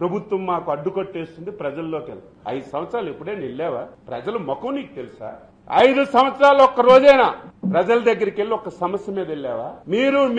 ప్రభుత్వం మాకు అడ్డుకట్టేస్తుంది ప్రజల్లోకి వెళ్ళి 5 సంవత్సరాలు ఎప్పుడైనా వెళ్ళావా? ప్రజల ముఖం నీకు తెలుసా? 5 సంవత్సరాలు ఒక్క రోజైనా ప్రజల దగ్గరికి వెళ్ళి ఒక సమస్య మీద వెళ్ళావా?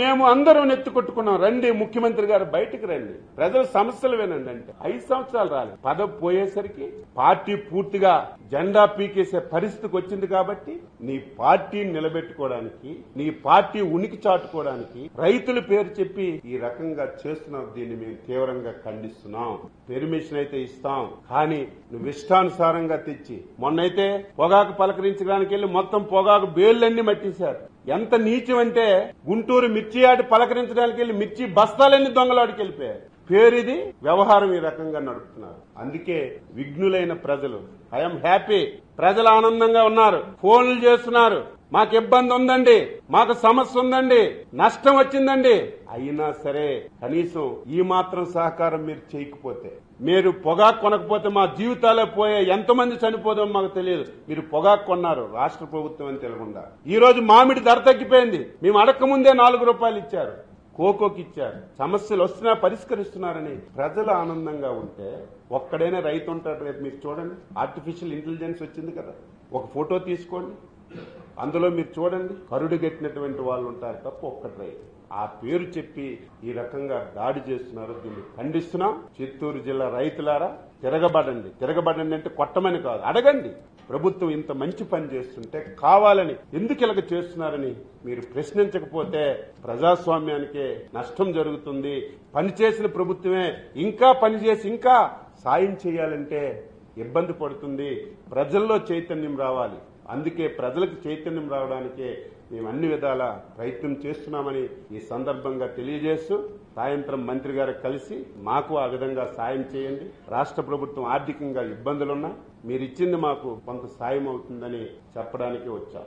మేము అందరూ నెత్తుకొట్టుకున్నాం. రండి ముఖ్యమంత్రి గారు బయటికి రండి, ప్రజల సమస్యలు వినండి అంటే 5 సంవత్సరాలు రాలేదు. పదవి పోయేసరికి పార్టీ పూర్తిగా జెండా పీకేసే పరిస్థితికి వచ్చింది. కాబట్టి నీ పార్టీని నిలబెట్టుకోవడానికి, నీ పార్టీ ఉనికి చాటుకోవడానికి రైతుల పేరు చెప్పి ఈ రకంగా చేస్తున్నావు. దీన్ని మేము తీవ్రంగా ఖండిస్తున్నాం. పెర్మిషన్ అయితే ఇస్తాం, కానీ నువ్వు ఇష్టానుసారంగా తెచ్చి మొన్నైతే పొగాకు పలకరించడానికి వెళ్లి మొత్తం పొగాకు బేళ్లన్నీ మట్టించారు. ఎంత నీచం అంటే గుంటూరు మిర్చి ఆట పలకరించడానికి వెళ్లి మిర్చి బస్తాలన్నీ దొంగలాడికి వెళ్ళిపోయారు. పేరిది, వ్యవహారం ఈ రకంగా నడుపుతున్నారు. అందుకే విఘ్నులైన ప్రజలు ఐఎమ్ హ్యాపీ, ప్రజలు ఆనందంగా ఉన్నారు. ఫోన్లు చేస్తున్నారు, మాకు ఇబ్బంది ఉందండి, మాకు సమస్య ఉందండి, నష్టం వచ్చిందండి. అయినా సరే కనీసం ఈ మాత్రం సహకారం మీరు చేయకపోతే, మీరు పొగాకు కొనకపోతే మా జీవితాలే పోయే, ఎంతమంది చనిపోదాం మాకు తెలియదు. మీరు పొగాకు కొన్నారు రాష్ట్ర ప్రభుత్వం అని తెలియకుండా. ఈ రోజు మామిడి ధర తగ్గిపోయింది. మేము అడగకముందే 4 రూపాయలు ఇచ్చారు, కోకోకి ఇచ్చారు. సమస్యలు వస్తున్నా పరిష్కరిస్తున్నారని ప్రజలు ఆనందంగా ఉంటే ఒక్కడైనా రైతు ఉంటాడు. రేపు మీరు చూడండి, ఆర్టిఫిషియల్ ఇంటెలిజెన్స్ వచ్చింది కదా, ఒక ఫోటో తీసుకోండి, అందులో మీరు చూడండి కరుడు గట్టినటువంటి వాళ్ళు ఉంటారు తప్ప ఒక్కటి రైతు. ఆ పేరు చెప్పి ఈ రకంగా దాడి చేస్తున్నారు. దీన్ని ఖండిస్తున్నాం. చిత్తూరు జిల్లా రైతులారా తిరగబడండి. తిరగబడండి అంటే కొట్టమని కాదు, అడగండి. ప్రభుత్వం ఇంత మంచి పని చేస్తుంటే కావాలని ఎందుకు ఇలాగ చేస్తున్నారని మీరు ప్రశ్నించకపోతే ప్రజాస్వామ్యానికే నష్టం జరుగుతుంది. పనిచేసిన ప్రభుత్వమే ఇంకా పనిచేసి ఇంకా సాయం చేయాలంటే ఇబ్బంది పడుతుంది. ప్రజల్లో చైతన్యం రావాలి. అందుకే ప్రజలకు చైతన్యం రావడానికే మేము అన్ని విధాల ప్రయత్నం చేస్తున్నామని ఈ సందర్భంగా తెలియజేస్తూ, సాయంత్రం మంత్రి గారు కలిసి మాకు ఆ విధంగా సాయం చేయండి. రాష్ట్ర ప్రభుత్వం ఆర్థికంగా ఇబ్బందులున్నా మీరిచ్చింది మాకు కొంత సాయం అవుతుందని చెప్పడానికి వచ్చాం.